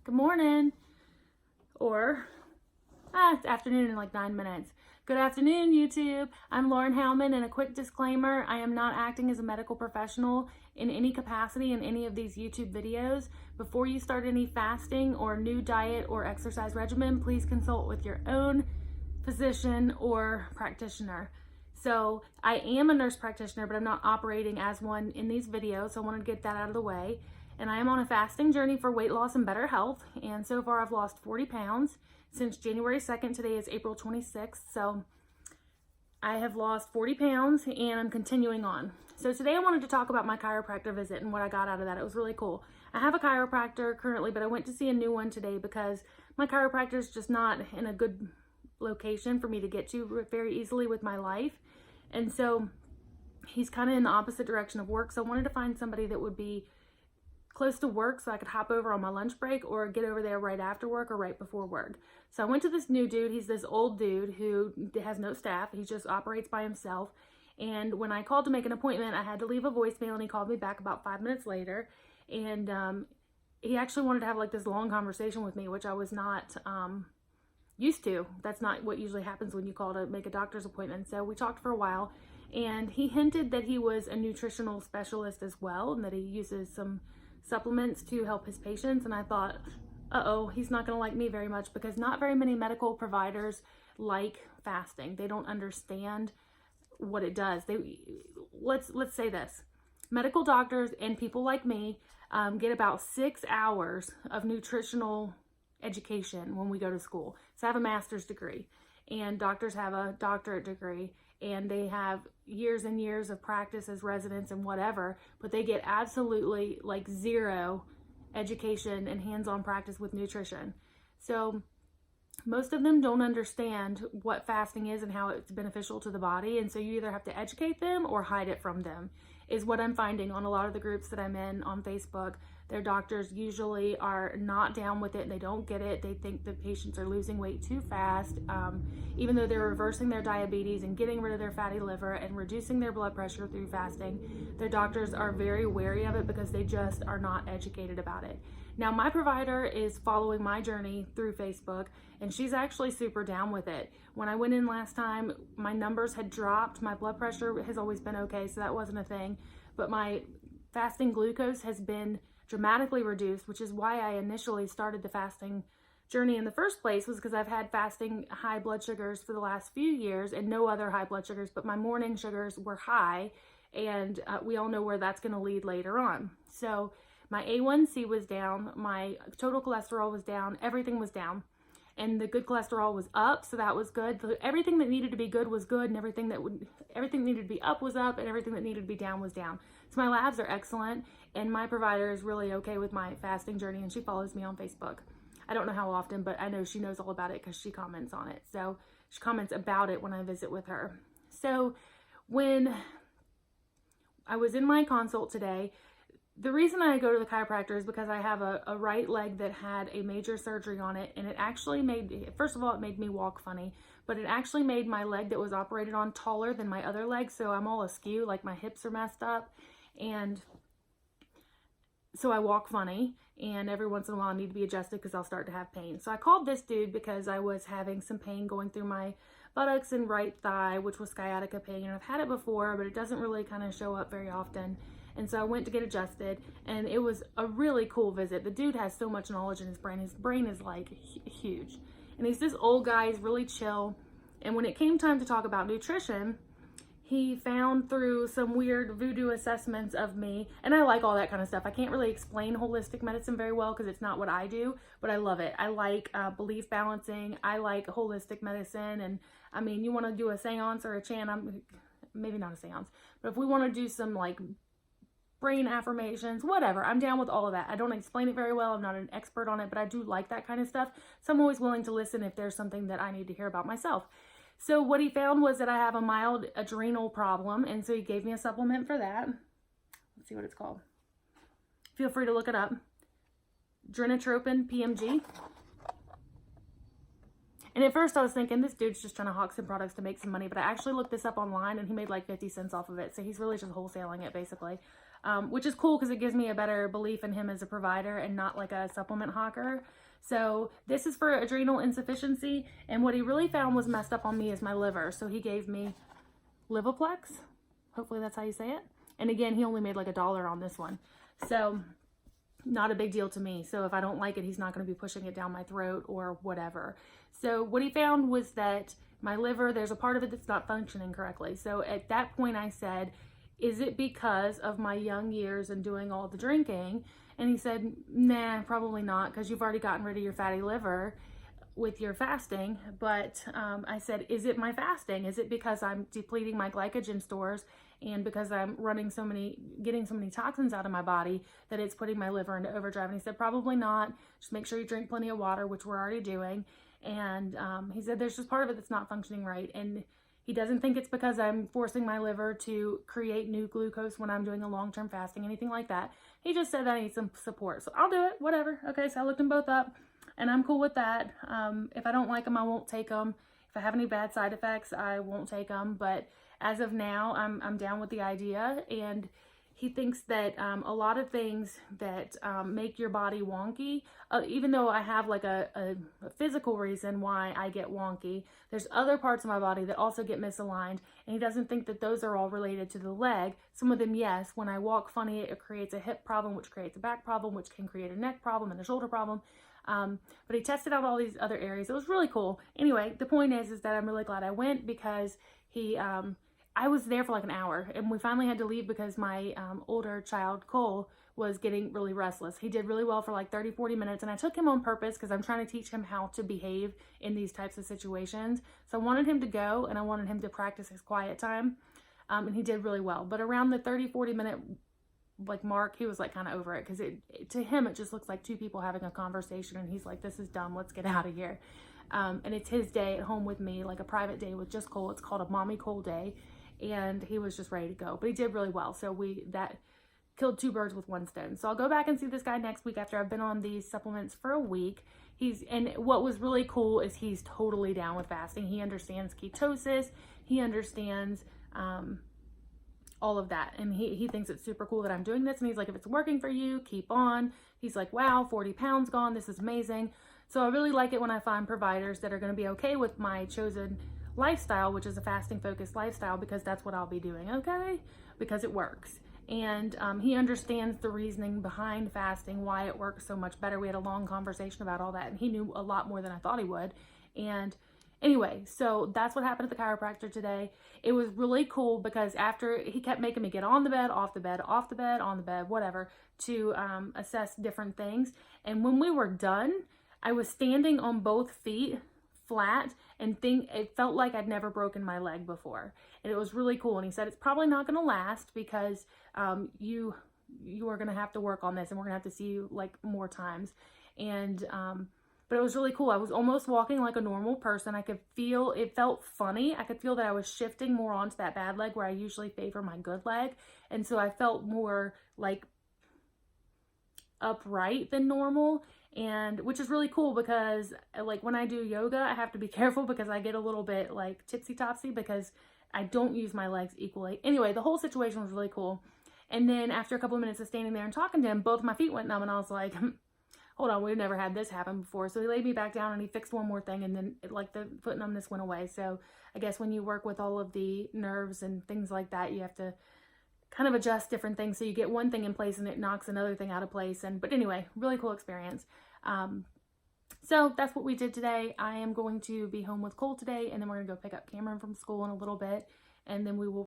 Good morning, or it's afternoon in like 9 minutes. Good afternoon, YouTube. I'm Lauren Howman, and a quick disclaimer, I am not acting as a medical professional in any capacity in any of these YouTube videos. Before you start any fasting or new diet or exercise regimen, please consult with your own physician or practitioner. So I am a nurse practitioner, but I'm not operating as one in these videos, so I wanted to get that out of the way. And I am on a fasting journey for weight loss and better health, and so far I've lost 40 pounds since January 2nd. Today is April 26th, so I have lost 40 pounds and I'm continuing on. So today I wanted to talk about my chiropractor visit and what I got out of that. It was really cool. I have a chiropractor currently, but I went to see a new one today because my chiropractor is just not in a good location for me to get to very easily with my life. And so he's kind of in the opposite direction of work. So I wanted to find somebody that would be close to work so I could hop over on my lunch break or get over there right after work or right before work. So I went to this new dude. He's this old dude who has no staff. He just operates by himself. And when I called to make an appointment, I had to leave a voicemail, and he called me back about 5 minutes later. And he actually wanted to have like this long conversation with me, which I was not used to. That's not what usually happens when you call to make a doctor's appointment. So we talked for a while, and he hinted that he was a nutritional specialist as well, and that he uses some supplements to help his patients. And I thought, uh-oh, he's not going to like me very much, because not very many medical providers like fasting. They don't understand what it does. Let's say this. Medical doctors and people like me get about 6 hours of nutritional education when we go to school. So I have a master's degree, and doctors have a doctorate degree, and they have years and years of practice as residents and whatever, but they get absolutely like zero education and hands-on practice with nutrition. So most of them don't understand what fasting is and how it's beneficial to the body. And so you either have to educate them or hide it from them, is what I'm finding on a lot of the groups that I'm in on Facebook. Their doctors usually are not down with it, and they don't get it. They think the patients are losing weight too fast, even though they're reversing their diabetes and getting rid of their fatty liver and reducing their blood pressure through fasting. Their doctors are very wary of it because they just are not educated about it. Now, my provider is following my journey through Facebook, and she's actually super down with it. When I went in last time, my numbers had dropped. My blood pressure has always been okay, so that wasn't a thing. But my fasting glucose has been dramatically reduced, which is why I initially started the fasting journey in the first place, was because I've had fasting high blood sugars for the last few years and no other high blood sugars, but my morning sugars were high, and we all know where that's going to lead later on. So my A1C was down, my total cholesterol was down, everything was down, and the good cholesterol was up, so that was good. So everything that needed to be good was good, and everything that needed to be up was up, and everything that needed to be down was down. So my labs are excellent, and my provider is really okay with my fasting journey, and she follows me on Facebook. I don't know how often, but I know she knows all about it because she comments on it. So she comments about it when I visit with her. So when I was in my consult today, the reason I go to the chiropractor is because I have a right leg that had a major surgery on it, and it actually made, first of all, it made me walk funny, but it actually made my leg that was operated on taller than my other leg, so I'm all askew, like my hips are messed up, and so I walk funny, and every once in a while I need to be adjusted because I'll start to have pain. So I called this dude because I was having some pain going through my buttocks and right thigh, which was sciatica pain, and I've had it before, but it doesn't really kind of show up very often. And so I went to get adjusted, and it was a really cool visit. The dude has so much knowledge in his brain. His brain is like huge. And he's this old guy, he's really chill. And when it came time to talk about nutrition, he found through some weird voodoo assessments of me, and I like all that kind of stuff. I can't really explain holistic medicine very well because it's not what I do, but I love it. I like belief balancing. I like holistic medicine. And I mean, you want to do a seance or a chant, maybe not a seance, but if we want to do some like brain affirmations, whatever, I'm down with all of that. I don't explain it very well. I'm not an expert on it, but I do like that kind of stuff. So I'm always willing to listen if there's something that I need to hear about myself. So what he found was that I have a mild adrenal problem, and so he gave me a supplement for that. Let's see what it's called. Feel free to look it up. Drenotropin PMG. And at first I was thinking, this dude's just trying to hawk some products to make some money, but I actually looked this up online, and he made like 50 cents off of it. So he's really just wholesaling it, basically. which is cool because it gives me a better belief in him as a provider and not like a supplement hawker. So this is for adrenal insufficiency, and what he really found was messed up on me is my liver. So he gave me Livoplex. Hopefully that's how you say it. And again, he only made like $1 on this one. So not a big deal to me. So if I don't like it, he's not going to be pushing it down my throat or whatever. So what he found was that my liver, there's a part of it that's not functioning correctly. So at that point I said, is it because of my young years and doing all the drinking? And he said, nah, probably not, because you've already gotten rid of your fatty liver with your fasting. But I said, is it my fasting? Is it because I'm depleting my glycogen stores and because I'm getting so many toxins out of my body that it's putting my liver into overdrive? And he said, probably not. Just make sure you drink plenty of water, which we're already doing. And he said, there's just part of it that's not functioning right. And he doesn't think it's because I'm forcing my liver to create new glucose when I'm doing a long-term fasting, anything like that. He just said that I need some support. So I'll do it, whatever. Okay, so I looked them both up and I'm cool with that. If I don't like them, I won't take them. If I have any bad side effects, I won't take them. But as of now, I'm down with the idea. And he thinks that a lot of things that make your body wonky, even though I have like a physical reason why I get wonky, there's other parts of my body that also get misaligned, and he doesn't think that those are all related to the leg. Some of them, yes. When I walk funny, it creates a hip problem, which creates a back problem, which can create a neck problem and a shoulder problem. But he tested out all these other areas. It was really cool. Anyway, the point is that I'm really glad I went because I was there for like an hour, and we finally had to leave because my older child, Cole, was getting really restless. He did really well for like 30-40 minutes, and I took him on purpose because I'm trying to teach him how to behave in these types of situations. So I wanted him to go, and I wanted him to practice his quiet time, and he did really well. But around the 30-40 minute like mark, he was like kind of over it because to him it just looks like two people having a conversation, and he's like, this is dumb, let's get out of here. And it's his day at home with me, like a private day with just Cole. It's called a Mommy Cole Day. And he was just ready to go, but he did really well. So that killed two birds with one stone. So I'll go back and see this guy next week after I've been on these supplements for a week. And what was really cool is he's totally down with fasting. He understands ketosis. He understands all of that. And he thinks it's super cool that I'm doing this. And he's like, if it's working for you, keep on. He's like, wow, 40 pounds gone. This is amazing. So I really like it when I find providers that are going to be okay with my chosen lifestyle, which is a fasting focused lifestyle, because that's what I'll be doing, okay? Because it works. And he understands the reasoning behind fasting, why it works so much better. We had a long conversation about all that, and he knew a lot more than I thought he would. And anyway, so that's what happened at the chiropractor today. It was really cool because after he kept making me get on the bed, off the bed, off the bed, on the bed, whatever, to assess different things. And when we were done, I was standing on both feet flat, and it felt like I'd never broken my leg before, and it was really cool. And he said it's probably not going to last because you are going to have to work on this, and we're going to have to see you like more times. And but it was really cool. I was almost walking like a normal person. I could feel, it felt funny. I could feel that I was shifting more onto that bad leg where I usually favor my good leg, and so I felt more like upright than normal. And which is really cool because like when I do yoga, I have to be careful because I get a little bit like tipsy topsy because I don't use my legs equally. Anyway, the whole situation was really cool. And then after a couple of minutes of standing there and talking to him, both my feet went numb, and I was like, hold on, we've never had this happen before. So he laid me back down and he fixed one more thing, and then the foot numbness went away. So I guess when you work with all of the nerves and things like that, you have to kind of adjust different things. So you get one thing in place and it knocks another thing out of place. But anyway, really cool experience. So that's what we did today. I am going to be home with Cole today, and then we're gonna go pick up Cameron from school in a little bit, and then we will